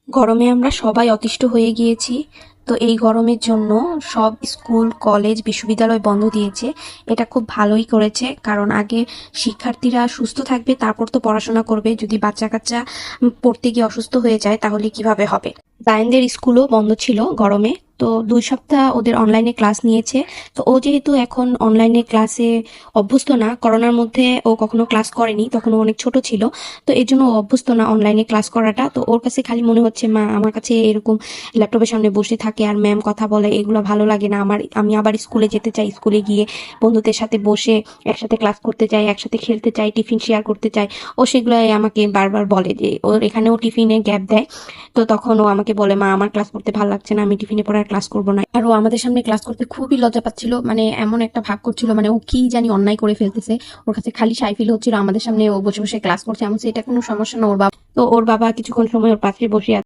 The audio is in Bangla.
গরমে আমরা সবাই অতিষ্ঠ হয়ে গিয়েছি। তো এই গরমের জন্য সব স্কুল, কলেজ, বিশ্ববিদ্যালয় বন্ধ দিয়েছে। এটা খুব ভালোই করেছে, কারণ আগে শিক্ষার্থীরা সুস্থ থাকবে, তারপর তো পড়াশোনা করবে। যদি বাচ্চা-কাচ্চা পড়তে গিয়ে অসুস্থ হয়ে যায় তাহলে কিভাবে হবে? জায়ানদের স্কুলও বন্ধ ছিল গরমে। তো 2 সপ্তাহ ওদের অনলাইনে ক্লাস নিয়েছে। তো ও যেহেতু এখন অনলাইনে ক্লাসে অভ্যস্ত না, করোনার মধ্যে ও কখনো ক্লাস করেনি, তখন ও অনেক ছোট ছিল। তো এর জন্য ও অভ্যস্ত না অনলাইনে ক্লাস করাটা। তো ওর কাছে খালি মনে হচ্ছে, মা আমার কাছে এরকম ল্যাপটপের সামনে বসে থাকে আর ম্যাম কথা বলে, এগুলো ভালো লাগে না আমার। আমি আবার স্কুলে যেতে চাই, স্কুলে গিয়ে বন্ধুদের সাথে বসে একসাথে ক্লাস করতে চাই, একসাথে খেলতে চাই, টিফিন শেয়ার করতে চাই। ও সেগুলাই আমাকে বারবার বলে যে ওর এখানেও টিফিনে গ্যাপ দেয়। তো তখন ও আমাকে বলে, মা আমার ক্লাস করতে ভালো লাগছে না, আমি টিফিনে পড়ে আর ক্লাস করবো না। আর ও আমাদের সামনে ক্লাস করতে খুবই লজ্জা পাচ্ছিল, মানে এমন একটা ভাব করছিল, মানে ও কি জানি অন্যায় করে ফেলতেছে। ওর কাছে খালি সাই ফিল হচ্ছিল আমাদের সামনে ও বসে বসে ক্লাস করছে। এমন এটা কোনো সমস্যা না ওর বাবা। তো ওর বাবা কিছুক্ষণ সময় ওর পাশে বসে